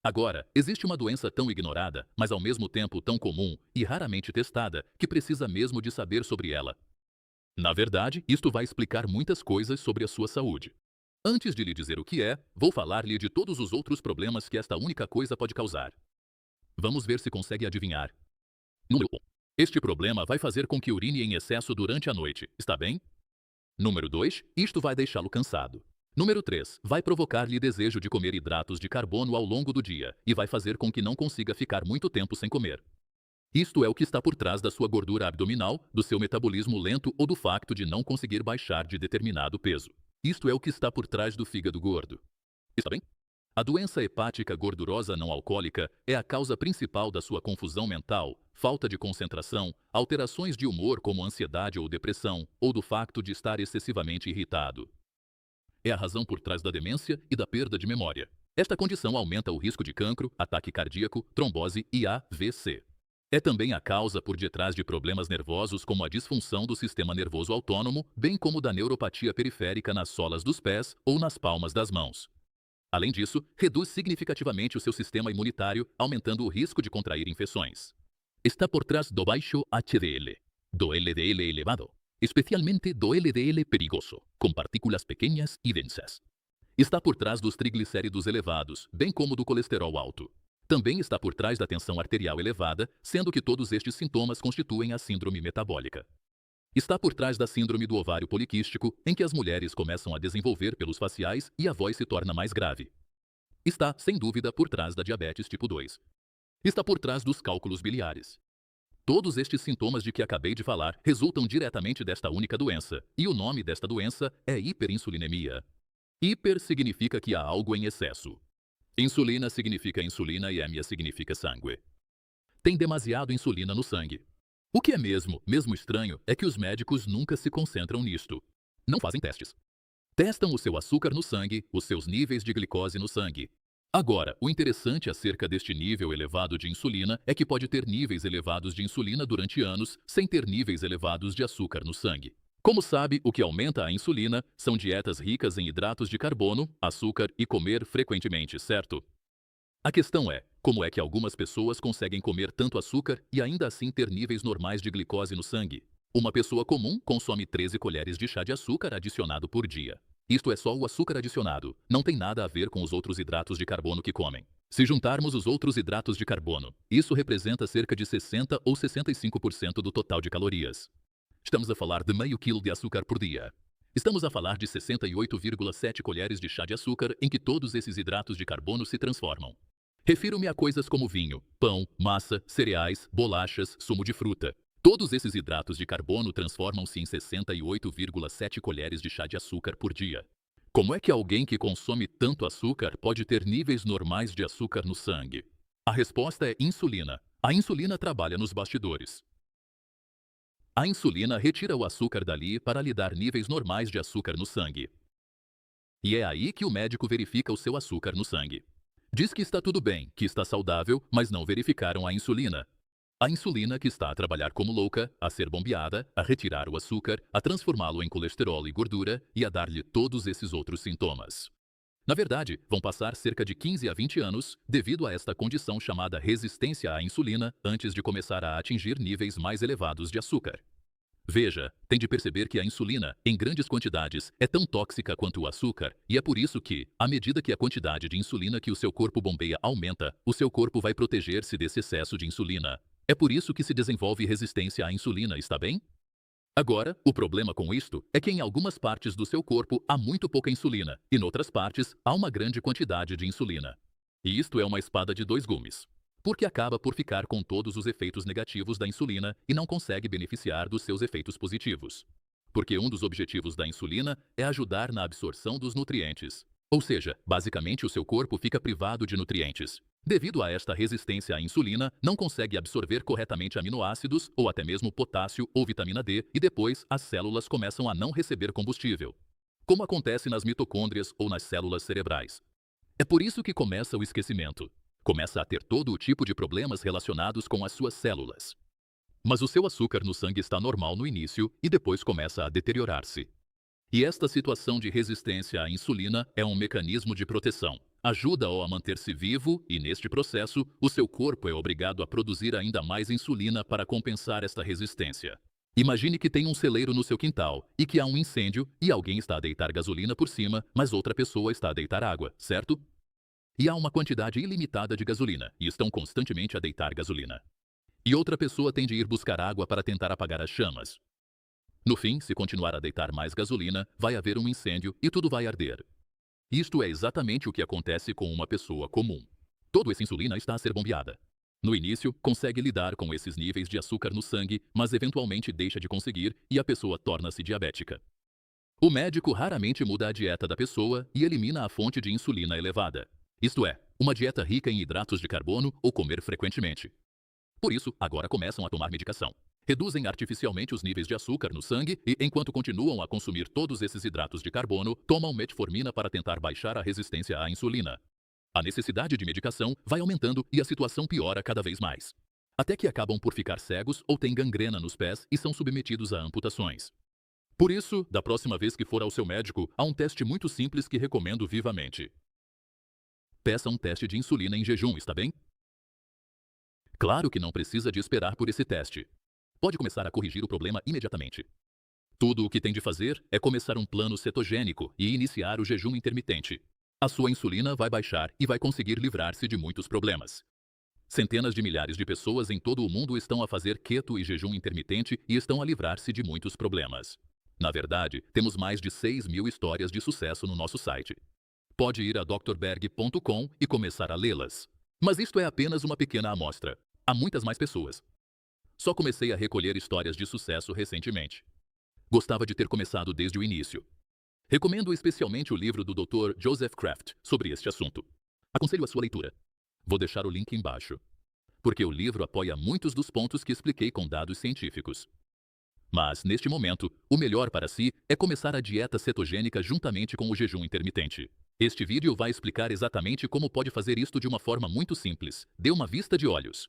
Agora, existe uma doença tão ignorada, mas ao mesmo tempo tão comum e raramente testada, que precisa mesmo de saber sobre ela. Na verdade, isto vai explicar muitas coisas sobre a sua saúde. Antes de lhe dizer o que é, vou falar-lhe de todos os outros problemas que esta única coisa pode causar. Vamos ver se consegue adivinhar. Número 1. Este problema vai fazer com que urine em excesso durante a noite, está bem? Número 2. Isto vai deixá-lo cansado. Número 3. Vai provocar-lhe desejo de comer hidratos de carbono ao longo do dia e vai fazer com que não consiga ficar muito tempo sem comer. Isto é o que está por trás da sua gordura abdominal, do seu metabolismo lento ou do facto de não conseguir baixar de determinado peso. Isto é o que está por trás do fígado gordo. Está bem? A doença hepática gordurosa não alcoólica é a causa principal da sua confusão mental, falta de concentração, alterações de humor como ansiedade ou depressão, ou do facto de estar excessivamente irritado. É a razão por trás da demência e da perda de memória. Esta condição aumenta o risco de cancro, ataque cardíaco, trombose e AVC. É também a causa por detrás de problemas nervosos como a disfunção do sistema nervoso autônomo, bem como da neuropatia periférica nas solas dos pés ou nas palmas das mãos. Além disso, reduz significativamente o seu sistema imunitário, aumentando o risco de contrair infecções. Está por trás do baixo HDL, do LDL elevado, especialmente do LDL perigoso, com partículas pequenas e densas. Está por trás dos triglicéridos elevados, bem como do colesterol alto. Também está por trás da tensão arterial elevada, sendo que todos estes sintomas constituem a síndrome metabólica. Está por trás da síndrome do ovário poliquístico, em que as mulheres começam a desenvolver pelos faciais e a voz se torna mais grave. Está, sem dúvida, por trás da diabetes tipo 2. Está por trás dos cálculos biliares. Todos estes sintomas de que acabei de falar resultam diretamente desta única doença, e o nome desta doença é hiperinsulinemia. Hiper significa que há algo em excesso. Insulina significa insulina e hemia significa sangue. Tem demasiado insulina no sangue. O que é mesmo estranho é que os médicos nunca se concentram nisto. Não fazem testes. Testam o seu açúcar no sangue, os seus níveis de glicose no sangue. Agora, o interessante acerca deste nível elevado de insulina é que pode ter níveis elevados de insulina durante anos sem ter níveis elevados de açúcar no sangue. Como sabe, o que aumenta a insulina são dietas ricas em hidratos de carbono, açúcar e comer frequentemente, certo? A questão é, como é que algumas pessoas conseguem comer tanto açúcar e ainda assim ter níveis normais de glicose no sangue? Uma pessoa comum consome 13 colheres de chá de açúcar adicionado por dia. Isto é só o açúcar adicionado, não tem nada a ver com os outros hidratos de carbono que comem. Se juntarmos os outros hidratos de carbono, isso representa cerca de 60 ou 65% do total de calorias. Estamos a falar de meio quilo de açúcar por dia. Estamos a falar de 68,7 colheres de chá de açúcar em que todos esses hidratos de carbono se transformam. Refiro-me a coisas como vinho, pão, massa, cereais, bolachas, sumo de fruta. Todos esses hidratos de carbono transformam-se em 68,7 colheres de chá de açúcar por dia. Como é que alguém que consome tanto açúcar pode ter níveis normais de açúcar no sangue? A resposta é insulina. A insulina trabalha nos bastidores. A insulina retira o açúcar dali para lhe dar níveis normais de açúcar no sangue. E é aí que o médico verifica o seu açúcar no sangue. Diz que está tudo bem, que está saudável, mas não verificaram a insulina. A insulina que está a trabalhar como louca, a ser bombeada, a retirar o açúcar, a transformá-lo em colesterol e gordura e a dar-lhe todos esses outros sintomas. Na verdade, vão passar cerca de 15 a 20 anos devido a esta condição chamada resistência à insulina antes de começar a atingir níveis mais elevados de açúcar. Veja, tem de perceber que a insulina, em grandes quantidades, é tão tóxica quanto o açúcar, e é por isso que, à medida que a quantidade de insulina que o seu corpo bombeia aumenta, o seu corpo vai proteger-se desse excesso de insulina. É por isso que se desenvolve resistência à insulina, está bem? Agora, o problema com isto é que em algumas partes do seu corpo há muito pouca insulina, e noutras partes há uma grande quantidade de insulina. E isto é uma espada de dois gumes. Porque acaba por ficar com todos os efeitos negativos da insulina e não consegue beneficiar dos seus efeitos positivos. Porque um dos objetivos da insulina é ajudar na absorção dos nutrientes. Ou seja, basicamente o seu corpo fica privado de nutrientes. Devido a esta resistência à insulina, não consegue absorver corretamente aminoácidos ou até mesmo potássio ou vitamina D e depois as células começam a não receber combustível. Como acontece nas mitocôndrias ou nas células cerebrais. É por isso que começa o esquecimento. Começa a ter todo o tipo de problemas relacionados com as suas células. Mas o seu açúcar no sangue está normal no início e depois começa a deteriorar-se. E esta situação de resistência à insulina é um mecanismo de proteção. Ajuda-o a manter-se vivo e, neste processo, o seu corpo é obrigado a produzir ainda mais insulina para compensar esta resistência. Imagine que tem um celeiro no seu quintal e que há um incêndio e alguém está a deitar gasolina por cima, mas outra pessoa está a deitar água, certo? E há uma quantidade ilimitada de gasolina e estão constantemente a deitar gasolina. E outra pessoa tem de ir buscar água para tentar apagar as chamas. No fim, se continuar a deitar mais gasolina, vai haver um incêndio e tudo vai arder. Isto é exatamente o que acontece com uma pessoa comum. Toda essa insulina está a ser bombeada. No início, consegue lidar com esses níveis de açúcar no sangue, mas eventualmente deixa de conseguir e a pessoa torna-se diabética. O médico raramente muda a dieta da pessoa e elimina a fonte de insulina elevada. Isto é, uma dieta rica em hidratos de carbono ou comer frequentemente. Por isso, agora começam a tomar medicação. Reduzem artificialmente os níveis de açúcar no sangue e, enquanto continuam a consumir todos esses hidratos de carbono, tomam metformina para tentar baixar a resistência à insulina. A necessidade de medicação vai aumentando e a situação piora cada vez mais. Até que acabam por ficar cegos ou têm gangrena nos pés e são submetidos a amputações. Por isso, da próxima vez que for ao seu médico, há um teste muito simples que recomendo vivamente. Peça um teste de insulina em jejum, está bem? Claro que não precisa de esperar por esse teste. Pode começar a corrigir o problema imediatamente. Tudo o que tem de fazer é começar um plano cetogênico e iniciar o jejum intermitente. A sua insulina vai baixar e vai conseguir livrar-se de muitos problemas. Centenas de milhares de pessoas em todo o mundo estão a fazer keto e jejum intermitente e estão a livrar-se de muitos problemas. Na verdade, temos mais de 6.000 histórias de sucesso no nosso site. Pode ir a drberg.com e começar a lê-las. Mas isto é apenas uma pequena amostra. Há muitas mais pessoas. Só comecei a recolher histórias de sucesso recentemente. Gostava de ter começado desde o início. Recomendo especialmente o livro do Dr. Joseph Kraft sobre este assunto. Aconselho a sua leitura. Vou deixar o link embaixo. Porque o livro apoia muitos dos pontos que expliquei com dados científicos. Mas, neste momento, o melhor para si é começar a dieta cetogênica juntamente com o jejum intermitente. Este vídeo vai explicar exatamente como pode fazer isto de uma forma muito simples. Dê uma vista de olhos.